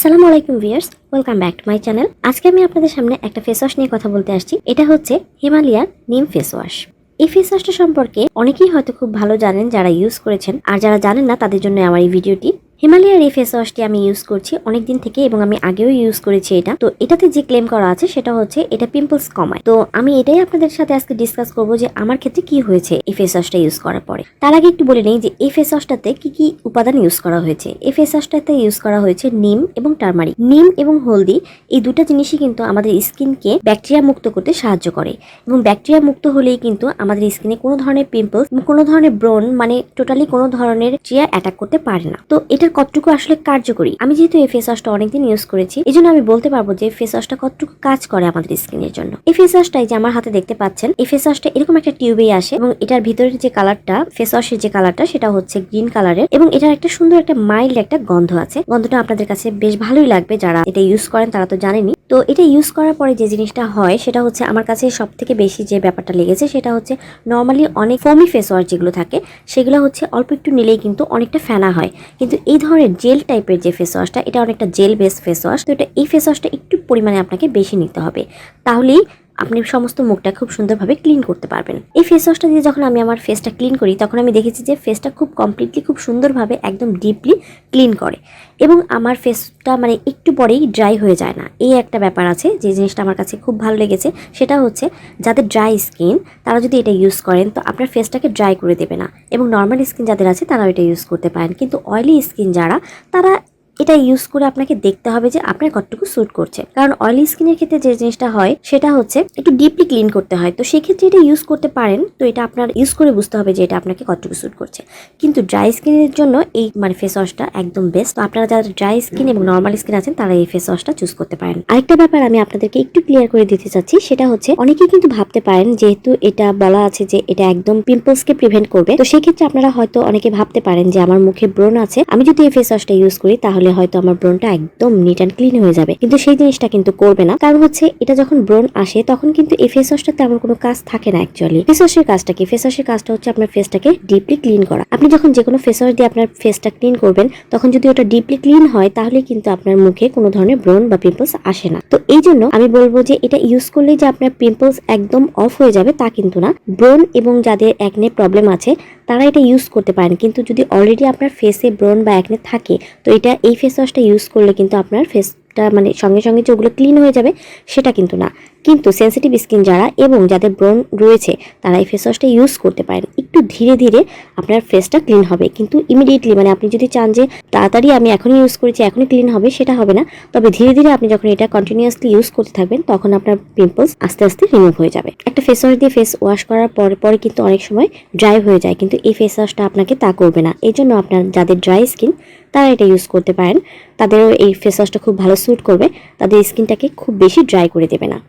আসসালামু আলাইকুম viewers, welcome back to my channel. আজকে আমি আপনাদের সামনে একটা ফেস ওয়াশ নিয়ে কথা বলতে আসছি। এটা হচ্ছে হিমালয়া নিম ফেস ওয়াশ। এই ফেস ওয়াশটা সম্পর্কে অনেকেই হয়তো খুব ভালো জানেন যারা ইউজ করেছেন, আর যারা জানেন না তাদের জন্য আমার এই ভিডিওটি। হিমালয়ার এই ফেস ওয়াশটি আমি ইউজ করছি অনেকদিন থেকে এবং আমি আগেও ইউজ করেছি এটা। তো এটাতে যে ক্লেম করা আছে সেটা হচ্ছে এটা পিম্পলস কমায়। তো আমি এটাই আপনাদের সাথে আজকে ডিসকাস করব যে আমার ক্ষেত্রে কি হয়েছে এই ফেস ওয়াশটা ইউজ করার পরে। তার আগে একটু বলে নেই যে এই ফেস ওয়াশটাতে কি কি উপাদান ইউজ করা হয়েছে। এই ফেস ওয়াশটাতে ইউজ করা হয়েছে নিম এবং টারমারিক। নিম এবং হলদি এই দুটো জিনিসই কিন্তু আমাদের স্কিনকে ব্যাকটেরিয়া মুক্ত করতে সাহায্য করে এবং ব্যাকটেরিয়া মুক্ত হলেই কিন্তু আমাদের স্কিনে কোনো ধরনের পিম্পলস, কোনো ধরনের ব্রণ, মানে টোটালি কোনো ধরনের চিয়া অ্যাটাক করতে পারে না। তো এটার কতটুকু আসলে কার্যকরী, আমি যেহেতু এই ফেস ওয়াশটা অনেকদিন ইউজ করেছি এই জন্য আমি বলতে পারবো যে ফেস ওয়াশটা কতটুকু কাজ করে আমাদের স্কিনের জন্য। এই ফেস ওয়াশটাই যে আমার হাতে দেখতে পাচ্ছেন, এই ফেস ওয়াশটা এরকম একটা টিউবেই আসে এবং এটার ভিতরের যে কালারটা, ফেস ওয়াশের যে কালারটা সেটা হচ্ছে গ্রিন কালারের এবং এটার একটা সুন্দর একটা মাইল্ড একটা গন্ধ আছে। গন্ধটা আপনাদের কাছে বেশ ভালোই লাগবে, যারা এটা ইউজ করেন তারা তো জানেনই। তো এটা ইউজ করার পরে যে জিনিসটা হয় সেটা হচ্ছে আমার কাছে সব থেকে বেশি যে ব্যাপারটা লেগেছে সেটা হচ্ছে নর্মালি অনেক ফোমি ফেস ওয়াশ যেগুলো থাকে সেগুলো হচ্ছে অল্প একটু নিলেই কিন্তু অনেকটা ফেনা হয়, কিন্তু এই ধরনের জেল টাইপের যে ফেস ওয়াশটা এটা অনেকটা জেল বেস ফেস ওয়াশ। তো এটা এই ফেস ওয়াশটা একটু পরিমাণে আপনাকে বেশি নিতে হবে, তাহলেই আপনি সমস্ত মুখটা খুব সুন্দরভাবে ক্লিন করতে পারবেন। এই ফেস ওয়াশটা দিয়ে যখন আমি আমার ফেসটা ক্লিন করি তখন আমি দেখেছি যে ফেসটা খুব কমপ্লিটলি, খুব সুন্দরভাবে একদম ডিপলি ক্লিন করে এবং আমার ফেসটা মানে একটু পরেই ড্রাই হয়ে যায় না। এই একটা ব্যাপার আছে যে জিনিসটা আমার কাছে খুব ভালো লেগেছে, সেটা হচ্ছে যাদের ড্রাই স্কিন তারা যদি এটা ইউজ করেন তো আপনার ফেসটাকে ড্রাই করে দেবে না, এবং নর্মাল স্কিন যাদের আছে তারাও এটা ইউজ করতে পারেন। কিন্তু অয়েলি স্কিন যারা, তারা এটা ইউজ করে আপনাকে দেখতে হবে যে আপনার কতটুকু স্যুট করছে, কারণ অয়েলি স্কিনের ক্ষেত্রে যে জিনিসটা হয় সেটা হচ্ছে একটু ডিপলি ক্লিন করতে হয়। তো সেক্ষেত্রে এটা ইউজ করতে পারেন, তো এটা আপনার ইউজ করে বুঝতে হবে যে এটা আপনাকে কতটুকু স্যুট করছে। কিন্তু ড্রাই স্কিনের জন্য এই ফেস ওয়াশটা একদম বেস্ট। তো আপনারা যারা ড্রাই স্কিন এবং নর্মাল স্কিন আছেন তারা এই ফেস ওয়াশটা চুজ করতে পারেন। আরেকটা ব্যাপার আমি আপনাদেরকে একটু ক্লিয়ার করে দিতে চাচ্ছি, সেটা হচ্ছে অনেকেই কিন্তু ভাবতে পারেন যেহেতু এটা বলা আছে যে এটা একদম পিম্পলসকে প্রিভেন্ট করবে, তো সেক্ষেত্রে আপনারা হয়তো অনেকে ভাবতে পারেন যে আমার মুখে ব্রণ আছে, আমি যদি এই ফেস ওয়াশটা ইউজ করি তাহলে হয়তো আমার ব্রণটা একদম নিট অ্যান্ড ক্লিন হয়ে যাবে, কিন্তু সেই জিনিসটা কিন্তু করবে না। কারণ হচ্ছে এটা যখন ব্রণ আসে তখন কিন্তু এই ফেস ওয়াশটা তেমন কোনো কাজ থাকে না। অ্যাকচুয়ালি ফেস ওয়াশের কাজটা কি? ফেস ওয়াশের কাজটা হচ্ছে আপনার ফেসটাকে ডিপলি ক্লিন করা। আপনি যখন যে কোনো ফেস ওয়াশ দিয়ে আপনার ফেসটা ক্লিন করবেন তখন যদি ওটা ডিপলি ক্লিন হয় তাহলে কিন্তু আপনার মুখে কোনো ধরনের ব্রণ বা পিম্পলস আসে না। তো এই জন্য আমি বলবো যে এটা ইউজ করলে যে আপনার পিম্পলস একদম অফ হয়ে যাবে তা কিন্তু না। ব্রণ এবং যাদের অ্যাকনে প্রবলেম আছে তারা এটা ইউজ করতে পারেন, কিন্তু যদি অলরেডি আপনার ফেসে ব্রণ বা অ্যাকনে থাকে তো এটা এই ফেস ওয়াশটা ইউজ করলে কিন্তু আপনার ফেসটা মানে সঙ্গে সঙ্গে যে ওগুলো ক্লিন হয়ে যাবে সেটা কিন্তু না। কিন্তু সেন্সিটিভ স্কিন যারা এবং যাদের ব্রণ রয়েছে তারা এই ফেস ওয়াশটা ইউজ করতে পারেন। একটু ধীরে ধীরে আপনার ফেসটা ক্লিন হবে, কিন্তু ইমিডিয়েটলি মানে আপনি যদি চান যে তাড়াতাড়ি আমি এখনই ইউজ করেছি এখনই ক্লিন হবে সেটা হবে না। তবে ধীরে ধীরে আপনি যখন এটা কন্টিনিউয়াসলি ইউজ করতে থাকবেন তখন আপনার পিম্পলস আস্তে আস্তে রিমুভ হয়ে যাবে। একটা ফেস ওয়াশ দিয়ে ফেস ওয়াশ করার পরে কিন্তু অনেক সময় ড্রাই হয়ে যায়, কিন্তু এই ফেস ওয়াশটা আপনাকে তা করবে না। এই জন্য আপনার যাদের ড্রাই স্কিন তারা এটা ইউজ করতে পারেন, তাদেরও এই ফেস ওয়াশটা খুব ভালো স্যুট করবে, তাদের স্কিনটাকে খুব বেশি ড্রাই করে দেবে না।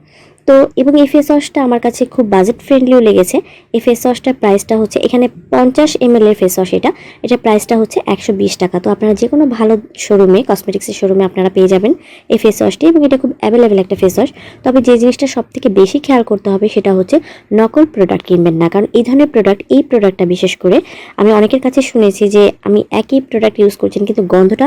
তো এবং এই ফেস ওয়াশটা আমার কাছে খুব বাজেট ফ্রেন্ডলিও লেগেছে। এই ফেস ওয়াশটার প্রাইসটা হচ্ছে এখানে 50 ml এর ফেস ওয়াশ, এটা প্রাইসটা হচ্ছে 120 টাকা। তো আপনারা যে কোনো ভালো শোরুমে, কসমেটিক্সের শোরুমে আপনারা পেয়ে যাবেন এই ফেস ওয়াশটি, এবং এটা খুব অ্যাভেলেবেল একটা ফেস ওয়াশ। তবে যে জিনিসটা সব থেকে বেশি খেয়াল করতে হবে সেটা হচ্ছে নকল প্রোডাক্ট কিনবেন না, কারণ এই ধরনের এই প্রোডাক্টটা বিশেষ করে আমি অনেকের কাছে শুনেছি যে আমি একই প্রোডাক্ট ইউজ করছেন কিন্তু গন্ধটা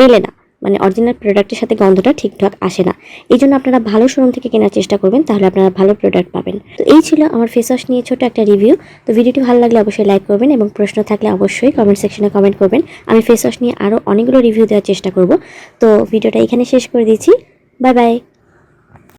মেলে না, মানে অরিজিনাল প্রোডাক্টের সাথে গন্ধটা ঠিকঠাক আসে না। এই জন্য আপনারা ভালো শোরুম থেকে কেনার চেষ্টা করবেন, তাহলে আপনারা ভালো প্রোডাক্ট পাবেন। তো এই ছিল আমার ফেস ওয়াশ নিয়ে ছোট একটা রিভিউ। তো ভিডিওটি ভালো লাগলে অবশ্যই লাইক করবেন এবং প্রশ্ন থাকলে অবশ্যই কমেন্ট সেকশনে কমেন্ট করবেন। আমি ফেস ওয়াশ নিয়ে আরও অনেকগুলো রিভিউ দেওয়ার চেষ্টা করব। তো ভিডিওটা এখানে শেষ করে দিচ্ছি। Bye bye.